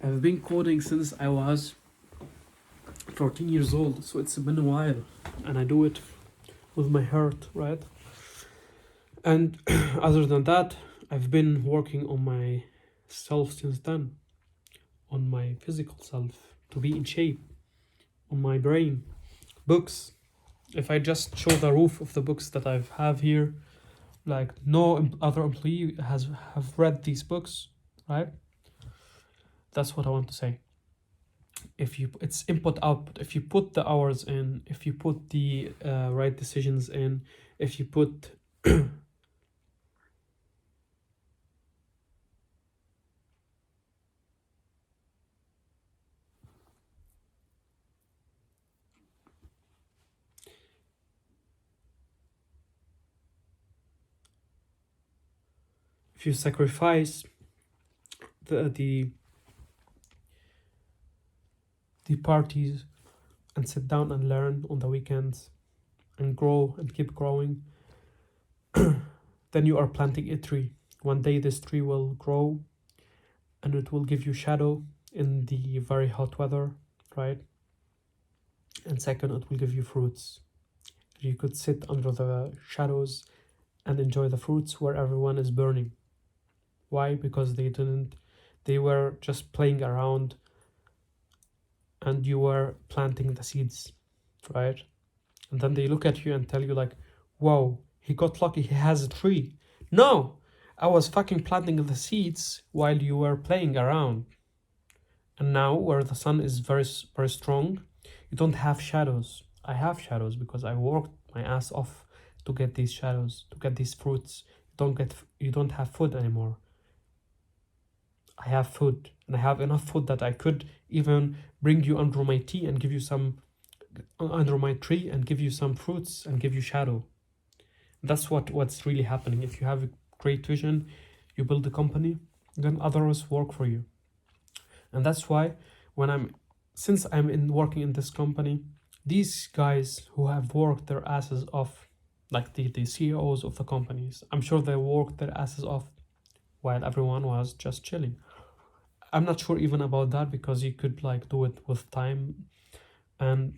I've been coding since I was 14 years old, so it's been a while, and I do it with my heart, right? And other than that, I've been working on my self since then, on my physical self, to be in shape, on my brain, books. If I just show the roof of the books that I have here, like no other employee have read these books, right? That's what I want to say. If you it's input output, if you put the hours in, if you put the right decisions in, if you put if you sacrifice the parties and sit down and learn on the weekends and grow and keep growing, then you are planting a tree. One day this tree will grow and it will give you shadow in the very hot weather, right? And second, it will give you fruits. You could sit under the shadows and enjoy the fruits where everyone is burning. Why? Because they were just playing around and you were planting the seeds, right? And then they look at you and tell you like, whoa, he got lucky, he has a tree. No, I was fucking planting the seeds while you were playing around. And now where the sun is very, very strong, you don't have shadows. I have shadows because I worked my ass off to get these shadows, to get these fruits. You don't have food anymore. I have food, and I have enough food that I could even bring you under my tea and give you some under my tree and give you some fruits and give you shadow. That's what's really happening. If you have a great vision, you build a company, then others work for you. And that's why since I'm working in this company, these guys who have worked their asses off, like the CEOs of the companies, I'm sure they worked their asses off while everyone was just chilling. I'm not sure even about that because you could like do it with time. And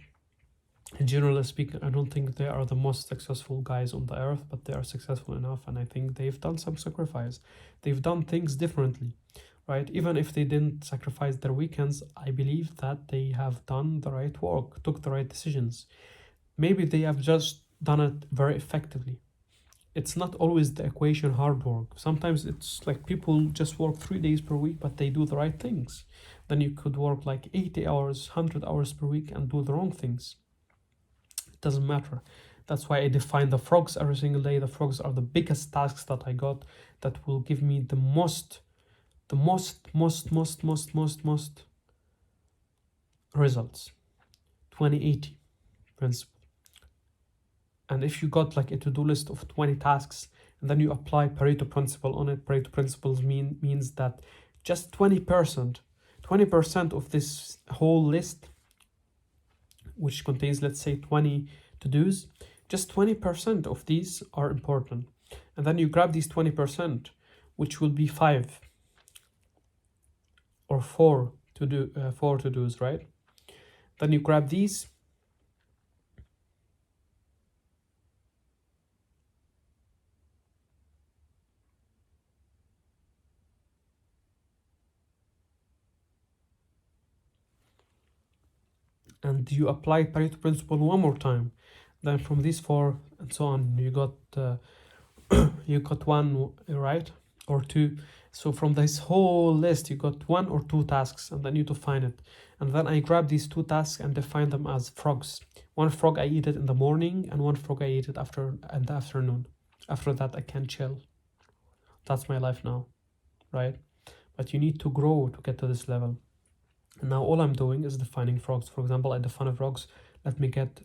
generally speaking, I don't think they are the most successful guys on the earth, but they are successful enough, and I think they've done some sacrifice. They've done things differently, right? Even if they didn't sacrifice their weekends, I believe that they have done the right work, took the right decisions. Maybe they have just done it very effectively. It's not always the equation hard work. Sometimes it's like people just work 3 days per week, but they do the right things. Then you could work like 80 hours, 100 hours per week and do the wrong things. It doesn't matter. That's why I define the frogs every single day. The frogs are the biggest tasks that I got that will give me the most results. 2080 principle. And if you got like a to-do list of 20 tasks and then you apply Pareto principle on it, Pareto principles means that just 20% of this whole list, which contains, let's say, 20 to-dos, just 20% of these are important. And then you grab these 20%, which will be 5 or 4 to-dos, right? Then you grab these and you apply Pareto principle one more time. Then from these 4 and so on, you got you got 1, right, or 2. So from this whole list, you got 1 or 2 tasks, and then you define it. And then I grab these 2 tasks and define them as frogs. One frog I eat it in the morning, and one frog I eat it in the afternoon. After that, I can chill. That's my life now, right? But you need to grow to get to this level. And now all I'm doing is defining frogs. For example, I define frogs. Let me get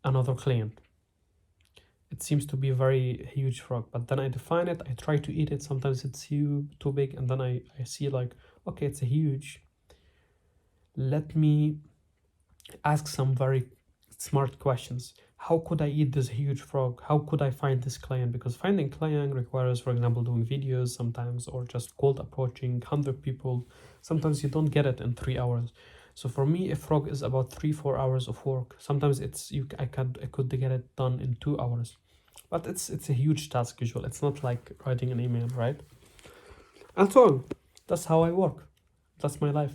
another client. It seems to be a very huge frog, but then I define it, I try to eat it, sometimes it's too big, and then I see like, okay, it's a huge. Let me ask some very smart questions. How could I eat this huge frog? How could I find this client? Because finding client requires, for example, doing videos sometimes, or just cold approaching 100 people. Sometimes you don't get it in 3 hours. So for me, a frog is about 3-4 hours of work. Sometimes I could get it done in 2 hours, but it's a huge task usually. It's not like writing an email, right? And so on. That's how I work. That's my life.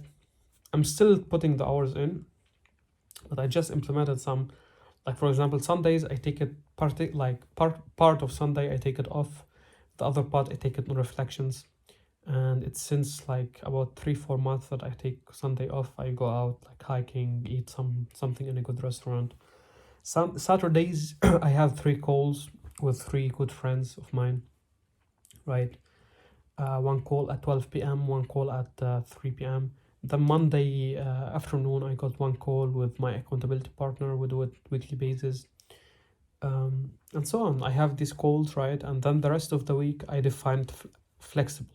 I'm still putting the hours in, but I just implemented some. Like for example, Sundays I take it part of Sunday I take it off. The other part I take it on reflections. And it's since like about 3-4 months that I take Sunday off. I go out like hiking, eat something in a good restaurant. Some Saturdays I have 3 calls with 3 good friends of mine, right? One call at 12 p.m., one call at 3 p.m. The Monday afternoon, I got one call with my accountability partner. We do it weekly basis, and so on. I have these calls, right? And then the rest of the week, I defined flexible.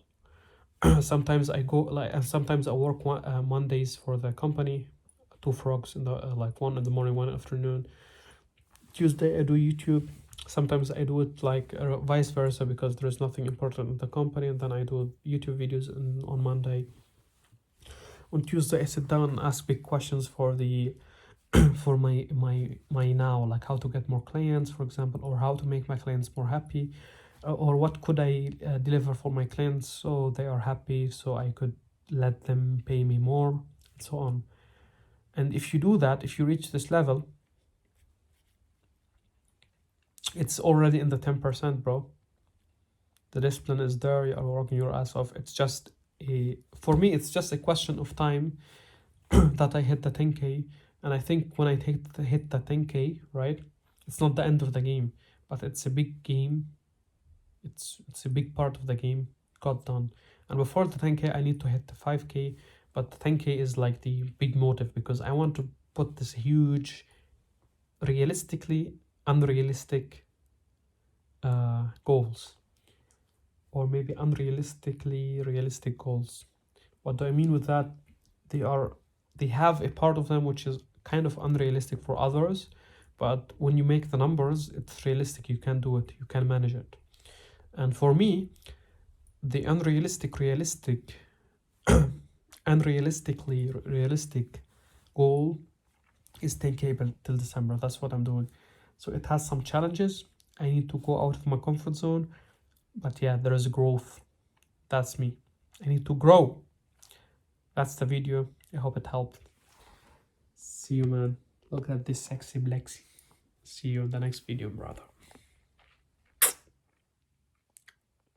Sometimes I go and sometimes I work Mondays for the company, 2 frogs in the like one in the morning, one afternoon. Tuesday I do YouTube. Sometimes I do it like vice versa because there's nothing important in the company, and then I do YouTube videos on Monday. On Tuesday I sit down and ask big questions for the for my now, like how to get more clients, for example, or how to make my clients more happy, or what could I deliver for my clients so they are happy, so I could let them pay me more, and so on. And if you do that, if you reach this level, it's already in the 10%, bro. The discipline is there. You are working your ass off. It's just for me, it's just a question of time that I hit the 10K. And I think when I hit the 10K, right, it's not the end of the game, but it's a big game. It's a big part of the game got done. And before the 10K, I need to hit the 5K. But the 10K is like the big motive because I want to put this huge, realistically unrealistic goals, or maybe unrealistically realistic goals. What do I mean with that? They have a part of them which is kind of unrealistic for others, but when you make the numbers, it's realistic. You can do it. You can manage it. And for me, the unrealistically realistic goal is 10K till December. That's what I'm doing. So it has some challenges. I need to go out of my comfort zone. But yeah, there is growth. That's me. I need to grow. That's the video. I hope it helped. See you, man. Look at this sexy Blexi. See you in the next video, brother.